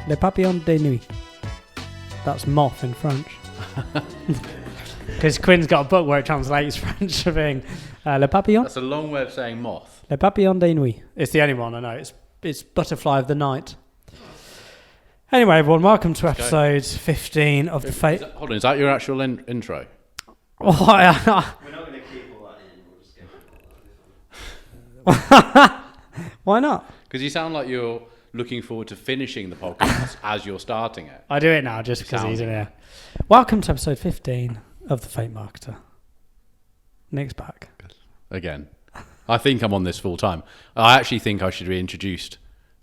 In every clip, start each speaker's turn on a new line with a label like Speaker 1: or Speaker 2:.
Speaker 1: Le papillon de nuit. That's moth in French. Because Quinn's got a book where it translates French for being le papillon.
Speaker 2: That's a long way of saying moth.
Speaker 1: Le papillon de nuit. It's the only one I know. It's butterfly of the night. Anyway, everyone, welcome to episode 15 of the Fate.
Speaker 2: Hold on, is that your actual intro?
Speaker 1: We're not
Speaker 3: going to keep all that in. We'll just get rid of that.
Speaker 1: Why not?
Speaker 2: Because you sound like you're looking forward to finishing the podcast as you're starting it.
Speaker 1: I do it now just because he's in here. Welcome to episode 15 of the Fate Marketer. Nick's back.
Speaker 2: Again. I think I'm on this full time. I actually think I should be introduced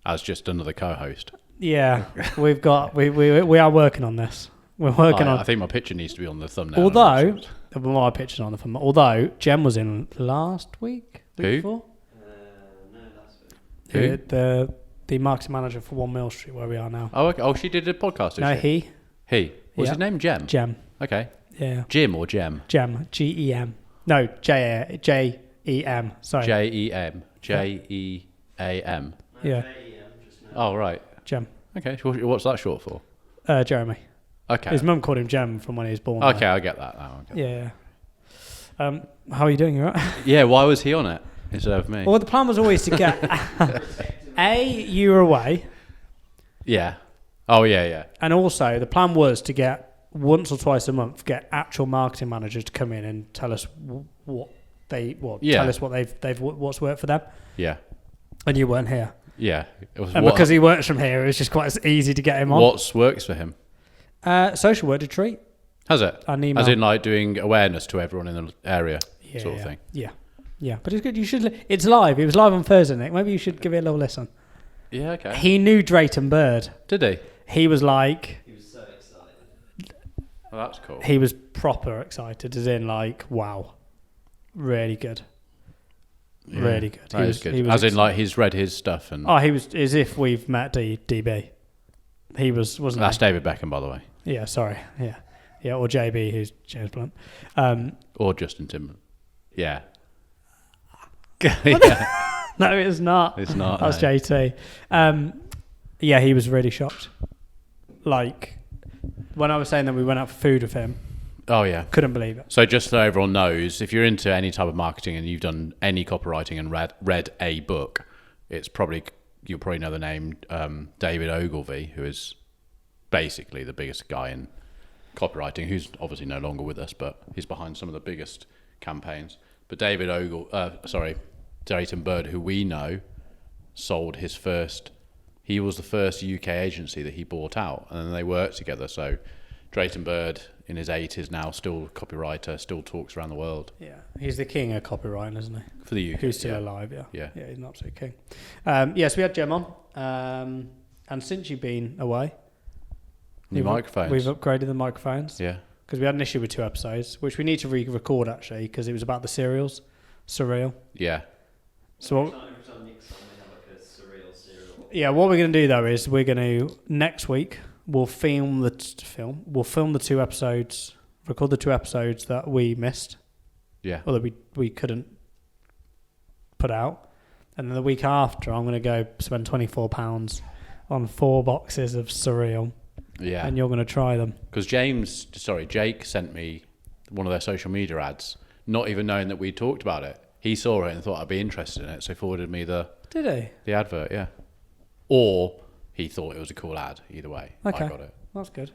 Speaker 2: as just another co-host.
Speaker 1: Yeah, we are working on this. We're working on.
Speaker 2: I think my picture needs to be on the thumbnail.
Speaker 1: Although my picture's on the thumbnail. Although Jem was in last week.
Speaker 2: Who?
Speaker 1: Before?
Speaker 3: No, that's it.
Speaker 2: Who?
Speaker 1: The marketing manager for 1 Mill Street, where we are now.
Speaker 2: Oh, okay. Oh, she did a podcast.
Speaker 1: No,
Speaker 2: he. What's his name? Jem.
Speaker 1: Jem.
Speaker 2: Okay.
Speaker 1: Yeah.
Speaker 2: Jim or Jem?
Speaker 1: Jem. G-E-M. No, J-E-M. Sorry.
Speaker 2: J-E-M. J-E-A-M.
Speaker 1: Yeah.
Speaker 2: Oh, right.
Speaker 1: Jem.
Speaker 2: Okay. What's that short for?
Speaker 1: Jeremy.
Speaker 2: Okay.
Speaker 1: His mum called him Jem from when he was born.
Speaker 2: Okay, I get that now.
Speaker 1: Yeah. How are you doing? You right?
Speaker 2: Yeah, why was he on it instead of me?
Speaker 1: Well, the plan was always to get... you were away.
Speaker 2: Yeah. Oh, yeah.
Speaker 1: And also, the plan was to get once or twice a month, get actual marketing managers to come in and tell us tell us what's worked for them.
Speaker 2: Yeah.
Speaker 1: And you weren't here.
Speaker 2: Yeah.
Speaker 1: And because he works from here, it was just quite easy to get him on.
Speaker 2: What works for him?
Speaker 1: Social work retreat.
Speaker 2: Has it?
Speaker 1: And email.
Speaker 2: As in like doing awareness to everyone in the area sort of thing?
Speaker 1: Yeah. Yeah. But it's good. You should. It's live. It was live on Thursday, Nick. Maybe you should give it a little listen.
Speaker 2: Yeah, okay.
Speaker 1: He knew Drayton Bird.
Speaker 2: Did he?
Speaker 1: He was like...
Speaker 3: He was so excited.
Speaker 2: Oh, that's cool.
Speaker 1: He was proper excited, as in like, wow. Really good.
Speaker 2: Yeah,
Speaker 1: really good.
Speaker 2: That is good. As in like he's read his stuff and...
Speaker 1: Oh, he was as if we've met DB. He wasn't
Speaker 2: That's David Beckham, by the way.
Speaker 1: Yeah, sorry. Yeah. Yeah, or JB, who's James Blunt.
Speaker 2: Or Justin Timberlake. Yeah.
Speaker 1: No, it's not.
Speaker 2: It's not.
Speaker 1: That's
Speaker 2: no.
Speaker 1: JT. Yeah, he was really shocked. Like, when I was saying that we went out for food with him,
Speaker 2: Oh, yeah.
Speaker 1: couldn't believe it.
Speaker 2: So just so everyone knows, if you're into any type of marketing and you've done any copywriting and read a book, you'll probably know the name David Ogilvy, who is basically the biggest guy in copywriting, who's obviously no longer with us, but he's behind some of the biggest campaigns. But Drayton Bird, who we know, sold his first... He was the first UK agency that he bought out, and then they worked together. So Drayton Bird, in his 80s now, still a copywriter, still talks around the world.
Speaker 1: Yeah, he's the king of copywriting, isn't he?
Speaker 2: For the UK.
Speaker 1: Who's still alive, yeah.
Speaker 2: Yeah,
Speaker 1: he's an absolute king. Yes, we had Jem on. And since you've been away...
Speaker 2: New microphones.
Speaker 1: We've upgraded the microphones.
Speaker 2: Yeah.
Speaker 1: Because we had an issue with 2 episodes, which we need to re-record, actually, because it was about the cereals. Surreal.
Speaker 2: Yeah.
Speaker 1: So what we're going to do though is we're going to next week we'll film the 2 episodes, record the 2 episodes that we missed, or that we couldn't put out, and then the week after I'm going to go spend £24 on 4 boxes of cereal, and you're going to try them
Speaker 2: because Jake sent me one of their social media ads, not even knowing that we talked about it. He saw it and thought I'd be interested in it, so he forwarded me the advert, yeah. Or he thought it was a cool ad. Either way,
Speaker 1: okay.
Speaker 2: I got it.
Speaker 1: That's good.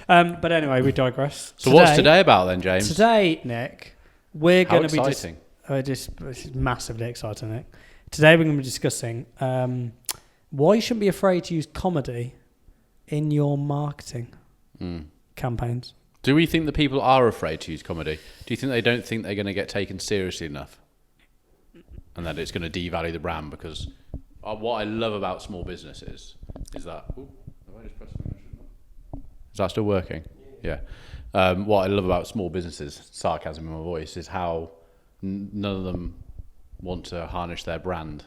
Speaker 1: But anyway, we digress.
Speaker 2: So what's today about then, James?
Speaker 1: Today, Nick, we're going to be...
Speaker 2: exciting.
Speaker 1: This is massively exciting, Nick. Today we're going to be discussing why you shouldn't be afraid to use comedy in your marketing campaigns.
Speaker 2: Do we think that people are afraid to use comedy? Do you think they don't think they're going to get taken seriously enough? And that it's going to devalue the brand? Because what I love about small businesses is that... Ooh, have I just pressed something? Is that still working? Yeah. What I love about small businesses, sarcasm in my voice, is how none of them want to tarnish their brand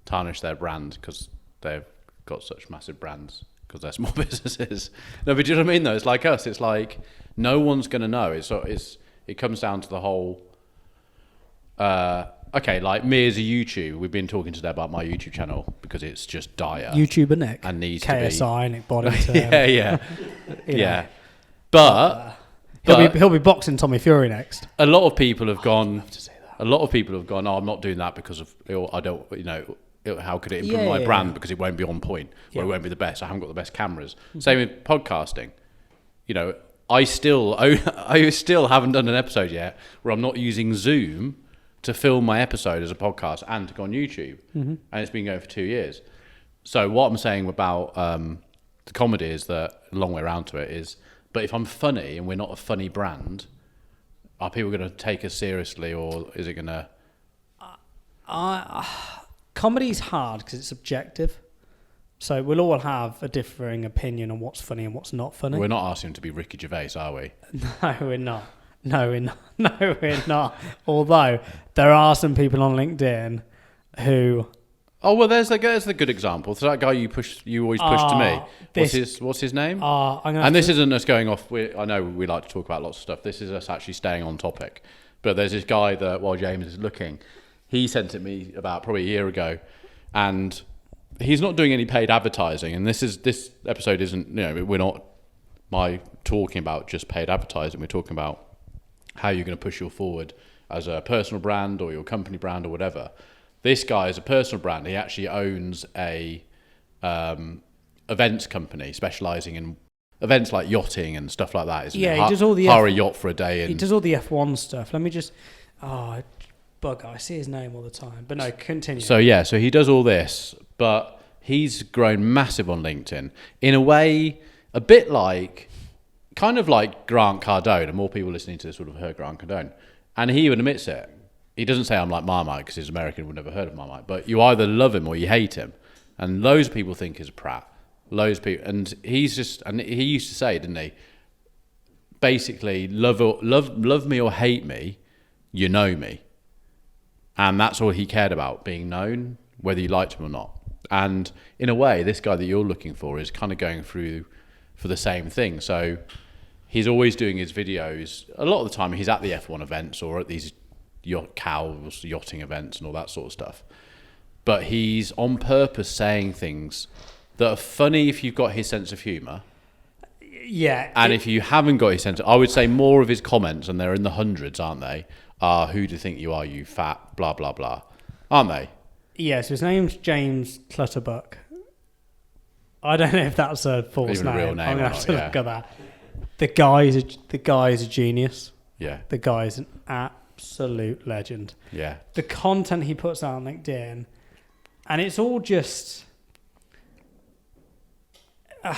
Speaker 2: because they've got such massive brands because they're small businesses. No, but do you know what I mean though? It's like us. It's like no one's going to know. It comes down to the whole okay, like me as a YouTuber, we've been talking today about my YouTube channel because it's just dire.
Speaker 1: YouTuber Nick.
Speaker 2: And needs
Speaker 1: KSI,
Speaker 2: to be.
Speaker 1: Nick Boddington.
Speaker 2: yeah. But
Speaker 1: he'll be boxing Tommy Fury next.
Speaker 2: A lot of people have gone. A lot of people have gone. Oh, I'm not doing that because of I don't. How could it improve my brand because it won't be on point or it won't be the best. I haven't got the best cameras. Same with podcasting. I still haven't done an episode yet where I'm not using Zoom to film my episode as a podcast and to go on YouTube. And it's been going for 2 years. So what I'm saying about the comedy is that, a long way around to it is, but if I'm funny and we're not a funny brand, are people going to take us seriously, or is it going to...
Speaker 1: Comedy's hard because it's subjective. So we'll all have a differing opinion on what's funny and what's not funny.
Speaker 2: We're not asking to be Ricky Gervais, are we?
Speaker 1: No, we're not. No, we're not. Although there are some people on LinkedIn who...
Speaker 2: Oh, well, there's the good example. So that guy you always push to me. What's his name? And this isn't us going off. I know we like to talk about lots of stuff. This is us actually staying on topic. But there's this guy that, while James is looking, he sent it me about probably a year ago, and he's not doing any paid advertising. And this episode isn't. We're not talking about just paid advertising. We're talking about how you're going to push your forward as a personal brand or your company brand or whatever. This guy is a personal brand. He actually owns a events company specialising in events like yachting and stuff like that.
Speaker 1: He does all the
Speaker 2: hire a yacht for a day.
Speaker 1: He does all the F1 stuff. Let me just... bug. I see his name all the time. But no, continue.
Speaker 2: So he does all this, but he's grown massive on LinkedIn in a way, a bit like, kind of like Grant Cardone, and more people listening to this would have heard Grant Cardone. And he even admits it. He doesn't say I'm like Marmite because he's American, would never heard of Marmite. But you either love him or you hate him. And loads of people think he's a prat. Loads of people, and he used to say, didn't he? Basically, love me or hate me, you know me. And that's all he cared about, being known, whether you liked him or not. And in a way, this guy that you're looking for is kind of going through for the same thing. So he's always doing his videos. A lot of the time, he's at the F1 events or at these yachting events and all that sort of stuff. But he's on purpose saying things that are funny if you've got his sense of humour.
Speaker 1: Yeah.
Speaker 2: And if you haven't got his sense I would say more of his comments, and they're in the hundreds, aren't they, are who do you think you are, you fat, blah, blah, blah. Aren't they?
Speaker 1: Yeah, so his name's James Clutterbuck. I don't know if that's a false
Speaker 2: Even
Speaker 1: name.
Speaker 2: a real name.
Speaker 1: I'm going to have to look at that. The guy is a genius.
Speaker 2: Yeah.
Speaker 1: The guy is an absolute legend.
Speaker 2: Yeah.
Speaker 1: The content he puts out on LinkedIn, and it's all just... I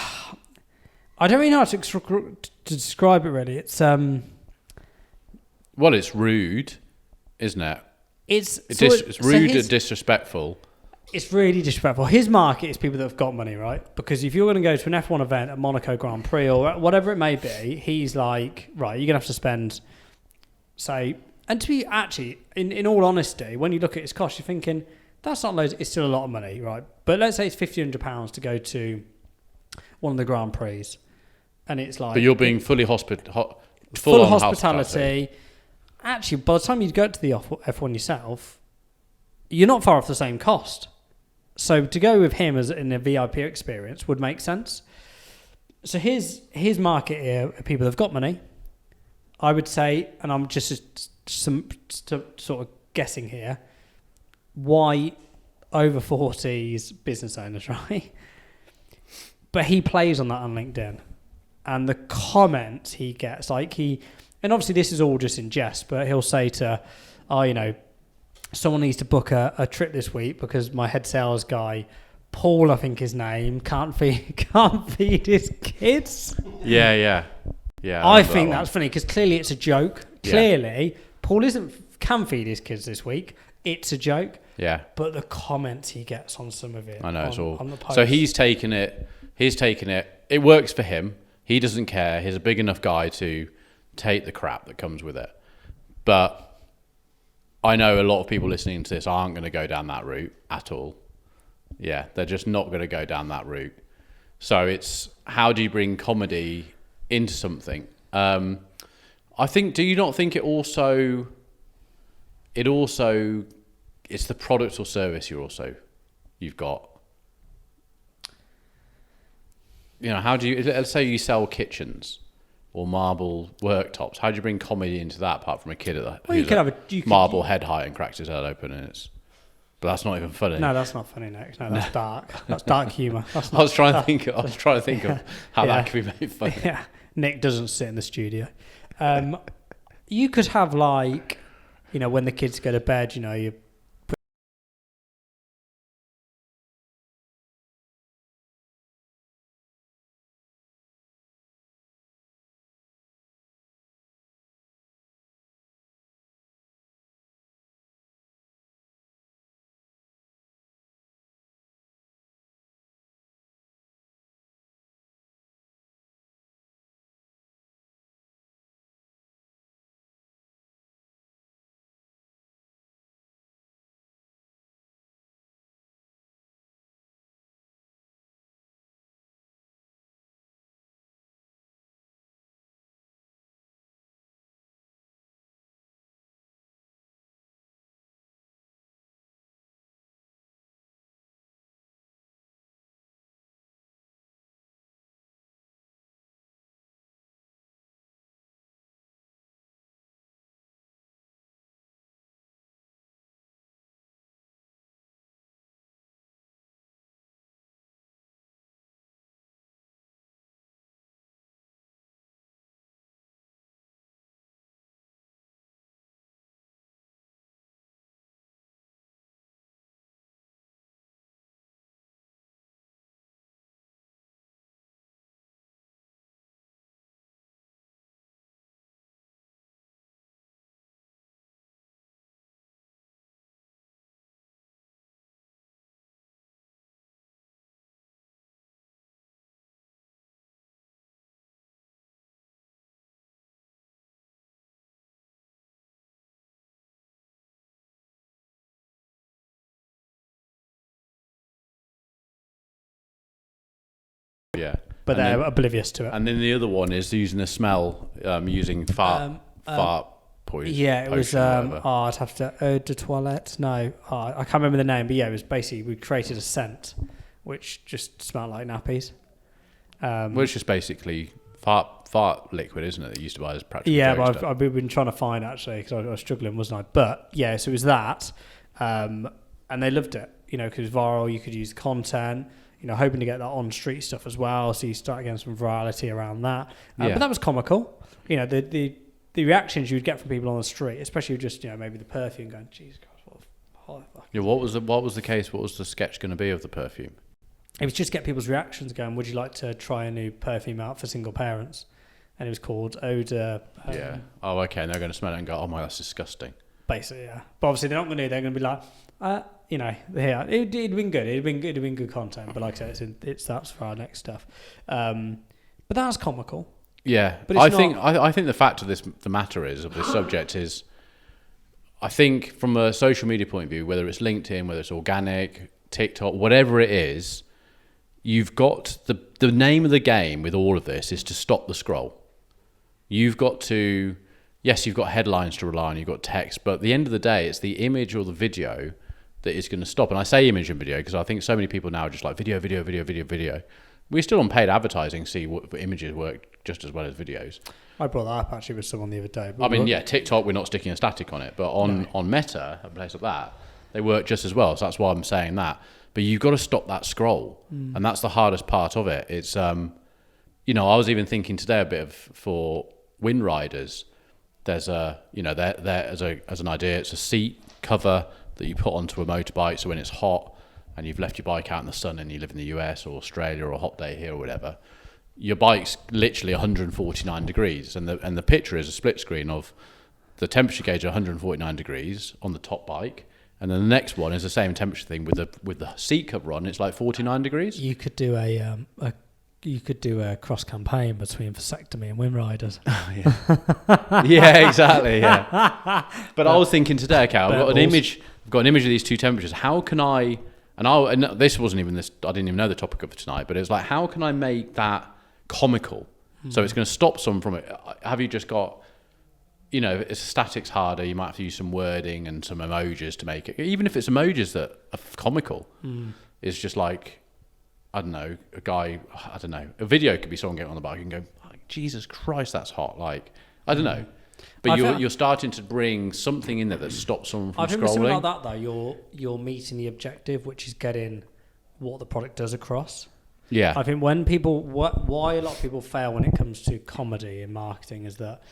Speaker 1: don't really know how to describe it, really. It's...
Speaker 2: Well, it's rude, isn't it?
Speaker 1: It's
Speaker 2: rude and disrespectful.
Speaker 1: It's really disrespectful. His market is people that have got money, right? Because if you're going to go to an F1 event at Monaco Grand Prix or whatever it may be, he's like, right, you're going to have to spend, say... And to be actually, in all honesty, when you look at his cost, you're thinking, that's not loads, it's still a lot of money, right? But let's say it's £1,500 to go to one of the Grand Prix. And it's like...
Speaker 2: But you're being full
Speaker 1: hospitality. Actually, by the time you go to the F1 yourself, you're not far off the same cost. So to go with him as in a VIP experience would make sense. So his market here are people that have got money. I would say, and I'm just sort of guessing here, white, over 40s business owners, right? But he plays on that on LinkedIn. And the comments he gets, and obviously this is all just in jest, but he'll say to, someone needs to book a trip this week because my head sales guy, Paul, I think his name, can't feed his kids.
Speaker 2: Yeah.
Speaker 1: I think that's funny because clearly it's a joke.
Speaker 2: Yeah.
Speaker 1: Clearly, Paul can feed his kids this week. It's a joke.
Speaker 2: Yeah.
Speaker 1: But the comments he gets on some of it.
Speaker 2: I know, it's all.
Speaker 1: On the post.
Speaker 2: So he's taken it. It works for him. He doesn't care. He's a big enough guy to take the crap that comes with it. But I know a lot of people listening to this aren't going to go down that route at all. Yeah, they're just not going to go down that route. So it's, how do you bring comedy into something? I think, do you not think it also it's the product or service you've got. You know, how do you, let's say you sell kitchens or marble worktops. How do you bring comedy into that apart from a kid at that?
Speaker 1: Well, you could have a
Speaker 2: marble head height and cracks his head open, and but that's not even funny.
Speaker 1: No, that's not funny, Nick. No, that's dark. That's dark humour.
Speaker 2: I was trying to think of how that could be made funny.
Speaker 1: Yeah, Nick doesn't sit in the studio. You could have like, you know, when the kids go to bed, you know, you.
Speaker 2: Yeah,
Speaker 1: But they're oblivious to it.
Speaker 2: And then the other one is using the smell, using fart poison.
Speaker 1: Yeah, it was. I'd have to eau de toilette. No, I can't remember the name, but yeah, it was basically we created a scent which just smelled like nappies.
Speaker 2: Which is basically fart liquid, isn't it? That you used to buy as practical.
Speaker 1: Yeah, but I've been trying to find actually because I was struggling, wasn't I? But yeah, so it was that, and they loved it. You know, because viral, you could use content. You know, hoping to get that on street stuff as well, so you start getting some virality around that. But that was comical. You know, the reactions you would get from people on the street, especially just, you know, maybe the perfume going, Jesus Christ, what
Speaker 2: yeah, what was the case? What was the sketch going to be of the perfume?
Speaker 1: It was just get people's reactions going, would you like to try a new perfume out for single parents? And it was called Eau de...
Speaker 2: yeah. Oh, okay. And they're going to smell it and go, oh my, that's disgusting.
Speaker 1: Basically, yeah. But obviously they're not going to. They're going to be like, you know, yeah, it'd been good. It'd been good content. But like I said, that's for our next stuff. But that's comical.
Speaker 2: Yeah, but I think the fact of the matter is of this subject is, I think from a social media point of view, whether it's LinkedIn, whether it's organic, TikTok, whatever it is, you've got the name of the game with all of this is to stop the scroll. You've got to, yes, you've got headlines to rely on, you've got text, but at the end of the day, it's the image or the video that is going to stop. And I say image and video because I think so many people now are just like video. We're still on paid advertising, see what images work just as well as videos.
Speaker 1: I brought that up actually with someone the other day.
Speaker 2: I mean, yeah, TikTok, we're not sticking a static on it, but on Meta, a place like that, they work just as well. So that's why I'm saying that. But you've got to stop that scroll. And that's the hardest part of it. It's, you know, I was even thinking today a bit of, for wind riders, there's a, you know, there as an idea, it's a seat cover that you put onto a motorbike. So when it's hot, and you've left your bike out in the sun and you live in the US or Australia or a hot day here or whatever, your bike's literally 149 degrees. And the picture is a split screen of the temperature gauge at 149 degrees on the top bike. And then the next one is the same temperature thing with the seat cover on. It's like 49 degrees.
Speaker 1: You could do a cross campaign between vasectomy and wind riders.
Speaker 2: Oh, yeah. Yeah, exactly. Yeah. But I was thinking today, okay, I've got an image of these two temperatures. How can I... And this wasn't even this. I didn't even know the topic of tonight. But it's like, how can I make that comical? So it's going to stop some from it. Have you just got, you know, if static's harder, you might have to use some wording and some emojis to make it. Even if it's emojis that are comical, it's just like, I don't know, a video could be someone getting on the bike and go, Jesus Christ, that's hot. Like, I don't know. But you're starting to bring something in there that stops someone from scrolling. I think something
Speaker 1: like that, though, you're meeting the objective, which is getting what the product does across.
Speaker 2: Yeah.
Speaker 1: I think when people, why a lot of people fail when it comes to comedy and marketing is that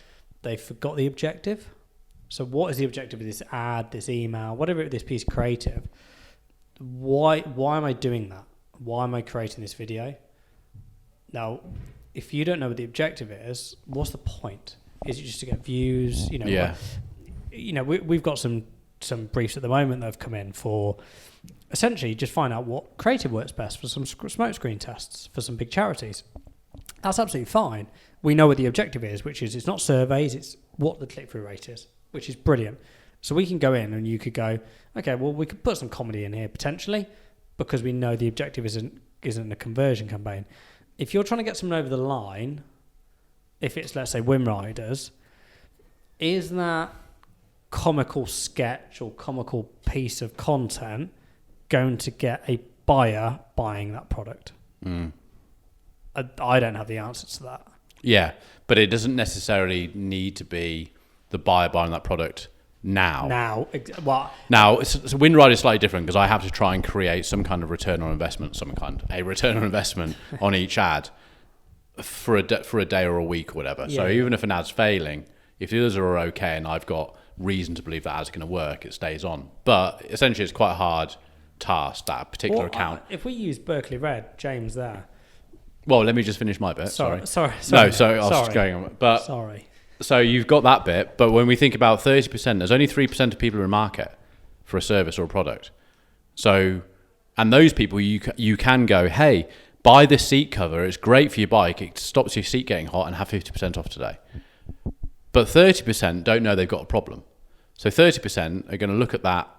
Speaker 1: they forgot the objective. So what is the objective of this ad, this email, whatever, this piece of creative? Why am I doing that? Why am I creating this video? Now, if you don't know what the objective is, what's the point? Is it just to get views? You know, we've got some briefs at the moment that have come in for essentially just find out what creative works best for some smoke screen tests for some big charities. That's absolutely fine. We know what the objective is, which is it's not surveys, it's what the click-through rate is, which is brilliant. So we can go in and you could go, okay, well, we could put some comedy in here potentially because we know the objective isn't a conversion campaign. If you're trying to get someone over the line, if it's, let's say, Whim Riders, is that comical sketch or comical piece of content going to get a buyer buying that product? I don't have the answer to that.
Speaker 2: Yeah, but it doesn't necessarily need to be the buyer buying that product now. Now, so Wind Rider is slightly different because I have to try and create some kind of return on investment, a return on investment on each ad for a day or a week or whatever. Yeah. So even if an ad's failing, if the others are okay and I've got reason to believe that ad's going to work, it stays on. But essentially, it's quite a hard task, that particular account.
Speaker 1: If we use Berkeley Red, James there.
Speaker 2: Well, let me just finish my bit.
Speaker 1: Sorry.
Speaker 2: No, so I was just going on. But
Speaker 1: sorry.
Speaker 2: So you've got that bit, but when we think about 30%, there's only 3% of people in market for a service or a product. So, and those people, you can go, hey, buy this seat cover. It's great for your bike. It stops your seat getting hot and have 50% off today. But 30% don't know they've got a problem. So 30% are going to look at that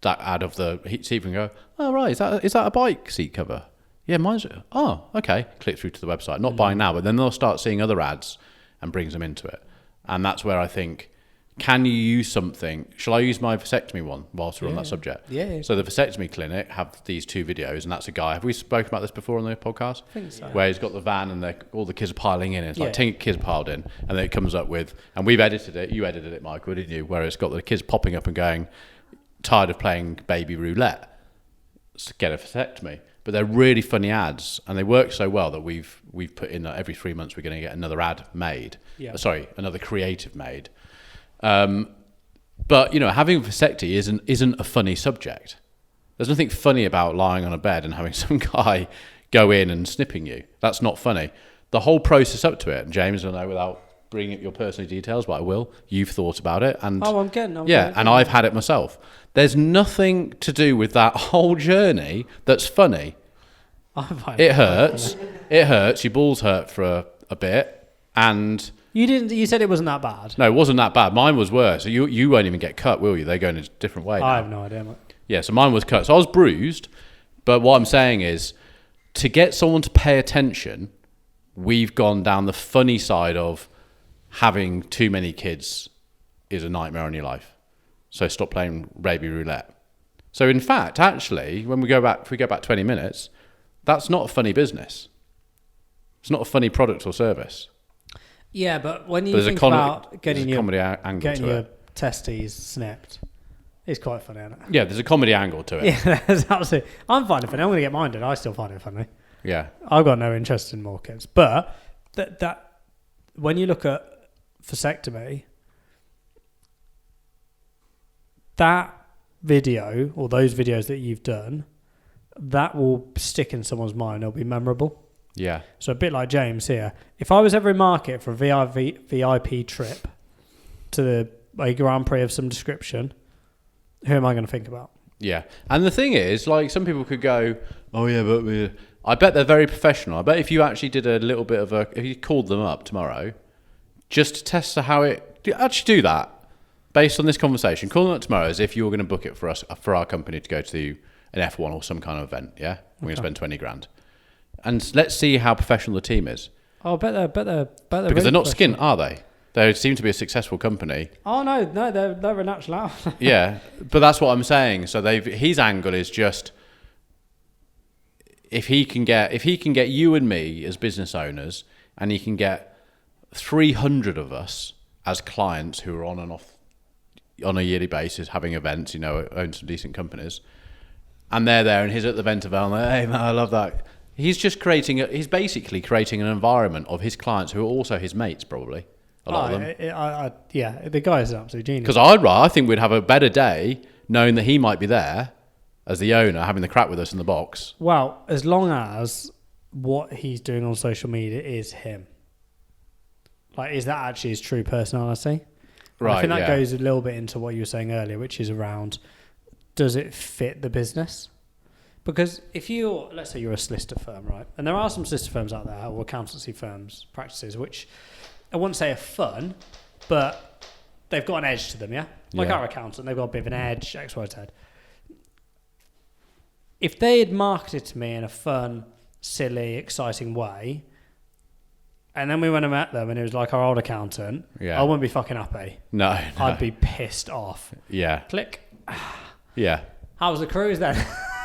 Speaker 2: ad of the heat seat and go, oh, right, is that a bike seat cover? Yeah, mine's, oh, okay. Click through to the website. Not buying now, but then they'll start seeing other ads and brings them into it. And that's where I think, can you use something? Shall I use my vasectomy one whilst we're on that subject?
Speaker 1: Yeah.
Speaker 2: So the vasectomy clinic have these 2 videos, and that's a guy. Have we spoken about this before on the podcast?
Speaker 1: I think so.
Speaker 2: Where he's got the van and all the kids are piling in. It's like 10 kids piled in, and then it comes up with, and we've edited it. You edited it, Michael, didn't you? Where it's got the kids popping up and going, tired of playing baby roulette, so get a vasectomy. But they're really funny ads, and they work so well that we've put in that every 3 months we're going to get another ad made. Yeah. Another creative made. But having a vasectomy isn't a funny subject. There's nothing funny about lying on a bed and having some guy go in and snipping you. That's not funny. The whole process up to it, and James, I know without bringing up your personal details, but I will. You've thought about it, and
Speaker 1: I'm getting.
Speaker 2: And I've had it myself. There's nothing to do with that whole journey that's funny. It hurts. It hurts. Your balls hurt for a bit, and
Speaker 1: you said it wasn't that bad.
Speaker 2: No, it wasn't that bad. Mine was worse. You won't even get cut, will you? They go in a different way.
Speaker 1: I have no idea. Mate.
Speaker 2: Yeah, so mine was cut. So I was bruised, but what I'm saying is, to get someone to pay attention, we've gone down the funny side of having too many kids is a nightmare on your life. So stop playing baby roulette. So in fact, actually, if we go back 20 minutes, that's not a funny business. It's not a funny product or service.
Speaker 1: Yeah, but when you think about getting your testes snipped, it's quite funny, isn't it?
Speaker 2: Yeah, there's a comedy angle to it.
Speaker 1: Yeah, there's absolutely. I'm finding it funny. I'm going to get mine done. I still find it funny.
Speaker 2: Yeah.
Speaker 1: I've got no interest in more kids. But that when you look at vasectomy, that video or those videos that you've done, that will stick in someone's mind. It'll be memorable.
Speaker 2: Yeah.
Speaker 1: So a bit like James here. If I was ever in market for a VIP trip to a Grand Prix of some description, who am I going to think about?
Speaker 2: Yeah. And the thing is, like, some people could go, oh yeah, but I bet they're very professional. I bet if you actually did a little bit of if you called them up tomorrow, just to test how actually do that. Based on this conversation, call them up tomorrow as if you were going to book it for our company to go to an F1 or some kind of event. Yeah, we're going to spend 20 grand, and let's see how professional the team is.
Speaker 1: Oh, bet they're
Speaker 2: because they're not skint, are they? They seem to be a successful company.
Speaker 1: Oh no, they're a natural out.
Speaker 2: Yeah, but that's what I'm saying. So his angle is just if he can get you and me as business owners, and he can get 300 of us as clients who are on and off on a yearly basis having events, own some decent companies, and they're there and he's at the Ventavel and they're, hey man, I love that. He's basically creating an environment of his clients who are also his mates, probably. A lot of them.
Speaker 1: Yeah, the guy is an absolute genius.
Speaker 2: Because I think we'd have a better day knowing that he might be there as the owner, having the crack with us in the box.
Speaker 1: Well, as long as what he's doing on social media is him. Like, is that actually his true personality?
Speaker 2: Right,
Speaker 1: I think that goes a little bit into what you were saying earlier, which is around, does it fit the business? Because let's say you're a solicitor firm, right? And there are some solicitor firms out there, or accountancy firms, practices, which I wouldn't say are fun, but they've got an edge to them, yeah? Like our accountant, they've got a bit of an edge, X, Y, Z. If they had marketed to me in a fun, silly, exciting way, and then we went and met them and it was like our old accountant, I wouldn't be fucking happy.
Speaker 2: No.
Speaker 1: I'd be pissed off.
Speaker 2: Yeah.
Speaker 1: Click.
Speaker 2: Yeah.
Speaker 1: How was the cruise then?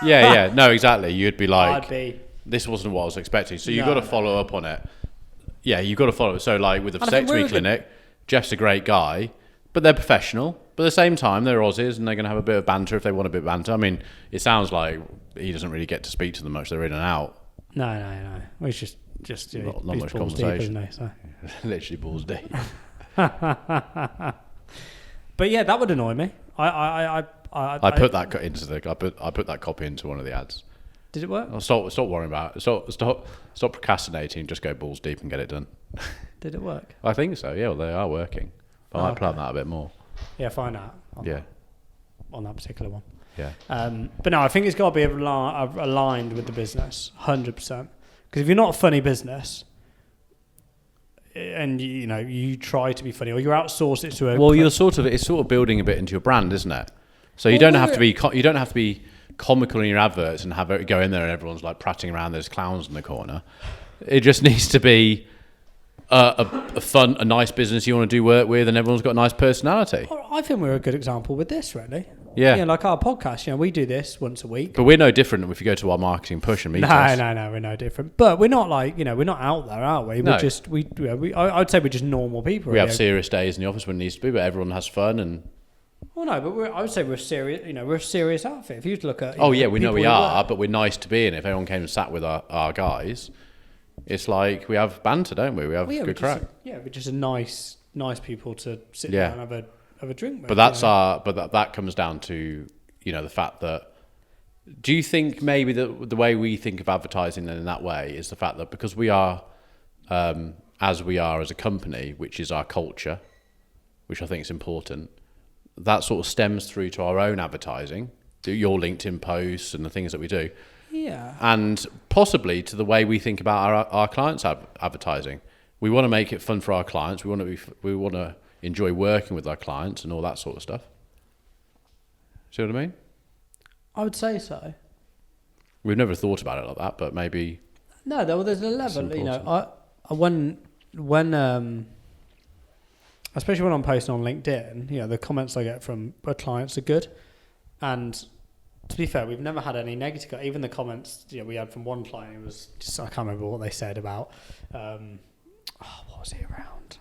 Speaker 2: Yeah. No, exactly. You'd be like, this wasn't what I was expecting. So you've got to follow up on it. Yeah, you've got to follow it. So like with the vasectomy clinic, Jeff's a great guy, but they're professional. But at the same time, they're Aussies and they're going to have a bit of banter if they want a bit of banter. I mean, it sounds like he doesn't really get to speak to them much. They're in and out.
Speaker 1: No. Well, it's just
Speaker 2: not much conversation.
Speaker 1: Deep, isn't it? So.
Speaker 2: Literally balls deep.
Speaker 1: But yeah, that would annoy me. I
Speaker 2: put that into I put that copy into one of the ads.
Speaker 1: Did it work?
Speaker 2: Stop worrying about it. Stop procrastinating. Just go balls deep and get it done.
Speaker 1: Did it work?
Speaker 2: I think so. Yeah, well, they are working. I might plan that a bit more.
Speaker 1: Yeah, find out. On that particular one.
Speaker 2: Yeah.
Speaker 1: But no, I think it's got to be aligned with the business, 100%. Because if you're not a funny business, and you try to be funny, or you outsource it to
Speaker 2: it's sort of building a bit into your brand, isn't it? So you don't have to be comical in your adverts and have it go in there and everyone's like prattling around. There's clowns in the corner. It just needs to be a fun, a nice business you want to do work with, and everyone's got a nice personality.
Speaker 1: I think we're a good example with this, really.
Speaker 2: Yeah.
Speaker 1: Like our podcast, we do this once a week.
Speaker 2: But we're no different if you go to our marketing push and meet us.
Speaker 1: No, we're no different. But we're not like, we're not out there, are we?
Speaker 2: No.
Speaker 1: I would say we're just normal people.
Speaker 2: We have serious days in the office when it needs to be, but everyone has fun and...
Speaker 1: Well, no, but I would say we're serious. We're a serious outfit. If you look at...
Speaker 2: we know we are, but we're nice to be in. If everyone came and sat with our guys, it's like we have banter, don't we? We have good crack.
Speaker 1: We're just a nice people to sit down and have a drink with.
Speaker 2: But that comes down to the fact that, do you think maybe the way we think of advertising in that way is the fact that because we are as we are as a company, which is our culture, which I think is important, that sort of stems through to our own advertising, your LinkedIn posts and the things that we do.
Speaker 1: Yeah.
Speaker 2: And possibly to the way we think about our clients' advertising. We want to make it fun for our clients. We want to enjoy working with our clients and all that sort of stuff. See what I mean?
Speaker 1: I would say so.
Speaker 2: We've never thought about it like that, but maybe...
Speaker 1: No, there's a level, when especially when I'm posting on LinkedIn, the comments I get from our clients are good. And to be fair, we've never had any negative. Even the comments we had from one client, it was just, I can't remember what they said about, what was it around?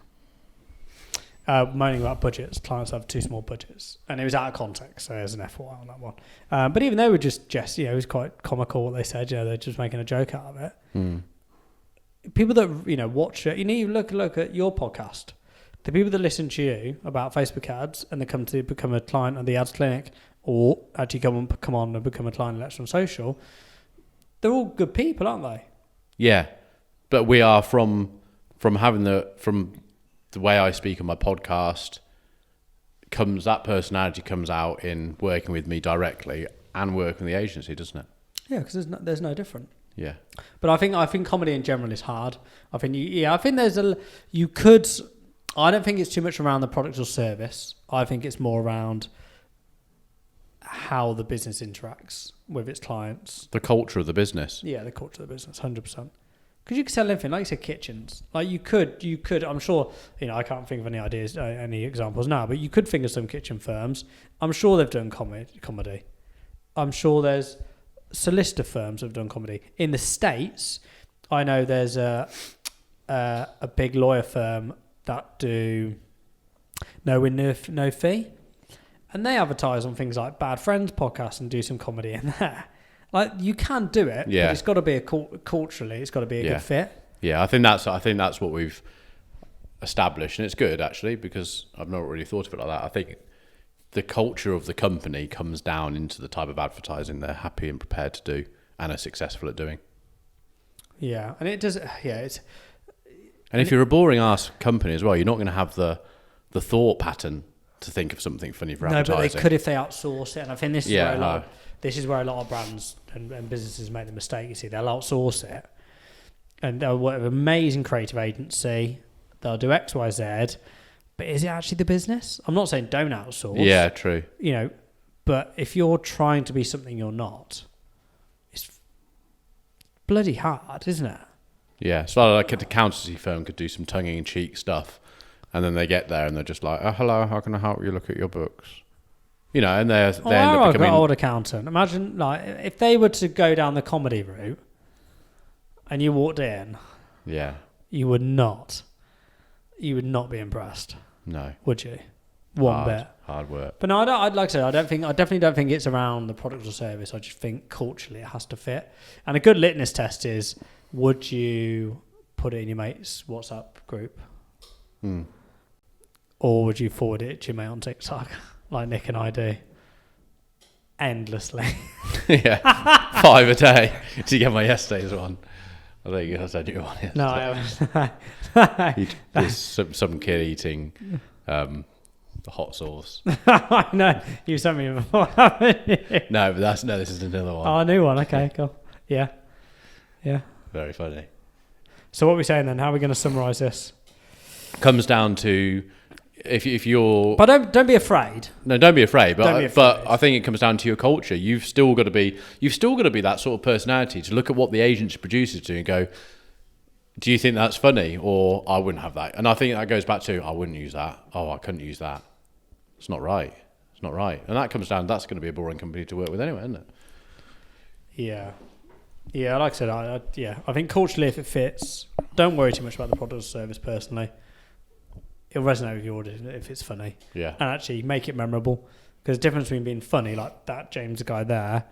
Speaker 1: Moaning about budgets. Clients have too small budgets. And it was out of context, so there's an FYI on that one. But even they were just it was quite comical what they said. They're just making a joke out of it.
Speaker 2: Mm.
Speaker 1: People that, watch it, you look at your podcast. The people that listen to you about Facebook ads and they come to become a client of the ads clinic or actually come on and become a client of Let's on Social, they're all good people, aren't they?
Speaker 2: Yeah. But we are from the way I speak on my podcast, that personality comes out in working with me directly and working with the agency, doesn't it?
Speaker 1: Yeah, because there's no different.
Speaker 2: Yeah.
Speaker 1: But I think comedy in general is hard. I think I don't think it's too much around the product or service. I think it's more around how the business interacts with its clients.
Speaker 2: The culture of the business.
Speaker 1: Yeah, the culture of the business, 100%. Because you could sell anything, like you said, kitchens. Like you could. I'm sure. I can't think of any ideas, any examples now. But you could think of some kitchen firms. I'm sure they've done comedy. I'm sure there's solicitor firms that have done comedy in the States. I know there's a big lawyer firm that do no win, no fee, and they advertise on things like Bad Friends podcast and do some comedy in there. Like you can do it, but it's got to be culturally, it's got to be a good fit. Yeah,
Speaker 2: I think that's what we've established, and it's good actually because I've not really thought of it like that. I think the culture of the company comes down into the type of advertising they're happy and prepared to do and are successful at doing.
Speaker 1: Yeah, and it does. Yeah, it's.
Speaker 2: And if you're a boring ass company as well, you're not going to have the thought pattern to think of something funny for advertising.
Speaker 1: No, but they could if they outsource it, and I think this is where a lot of brands and businesses make the mistake. You see, they'll outsource it, and they'll work with an amazing creative agency. They'll do X, Y, Z, but is it actually the business? I'm not saying don't outsource.
Speaker 2: Yeah, true.
Speaker 1: But if you're trying to be something you're not, it's bloody hard, isn't it?
Speaker 2: Yeah, so like an accountancy firm could do some tongue-in-cheek stuff, and then they get there and they're just like, "Oh, hello, how can I help you look at your books?" And they end up becoming
Speaker 1: an old accountant. Imagine like if they were to go down the comedy route, and you walked in, you would not be impressed.
Speaker 2: No,
Speaker 1: would you? One bit.
Speaker 2: Hard work.
Speaker 1: But no, I'd like to say I definitely don't think it's around the product or service. I just think culturally it has to fit. And a good litmus test is: would you put it in your mate's WhatsApp group? Or would you forward it to your mate on TikTok, like Nick and I do? Endlessly.
Speaker 2: 5 a day. Did you get my yesterday's one? I think I said you one yesterday.
Speaker 1: No, I haven't.
Speaker 2: There's some kid eating the hot sauce.
Speaker 1: I know. You sent me before, haven't you?
Speaker 2: No, but this is another one.
Speaker 1: Oh, a new one. Okay, cool. Yeah.
Speaker 2: Very funny.
Speaker 1: So what are we saying then? How are we going to summarise this?
Speaker 2: Comes down to if you're...
Speaker 1: But don't be afraid.
Speaker 2: No, don't be afraid. But I think it comes down to your culture. You've still got to be that sort of personality to look at what the agency produces do and go, do you think that's funny? Or I wouldn't have that. And I think that goes back to, I wouldn't use that. Oh, I couldn't use that. It's not right. It's not right. And that comes down, that's going to be a boring company to work with anyway, isn't it?
Speaker 1: Yeah. Yeah, like I said, I think culturally if it fits, don't worry too much about the product or service personally. It'll resonate with your audience if it's funny.
Speaker 2: Yeah.
Speaker 1: And actually make it memorable. Because the difference between being funny, like that James guy there,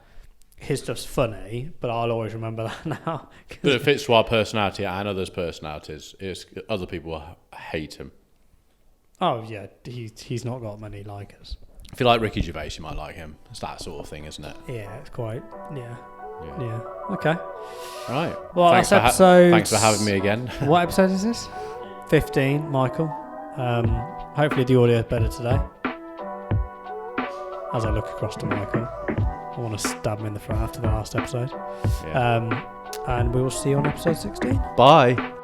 Speaker 1: his stuff's funny, but I'll always remember that now.
Speaker 2: But it fits to our personality and others' personalities. Other people hate him.
Speaker 1: Oh, yeah. He's not got many likers.
Speaker 2: If you like Ricky Gervais, you might like him. It's that sort of thing, isn't it?
Speaker 1: Yeah, it's quite... Yeah. Okay.
Speaker 2: Right.
Speaker 1: Well,
Speaker 2: thanks for having me again.
Speaker 1: What episode is this? 15, Michael. Hopefully the audio is better today. As I look across to Michael, I want to stab him in the front after the last episode. And we will see you on episode 16.
Speaker 2: Bye.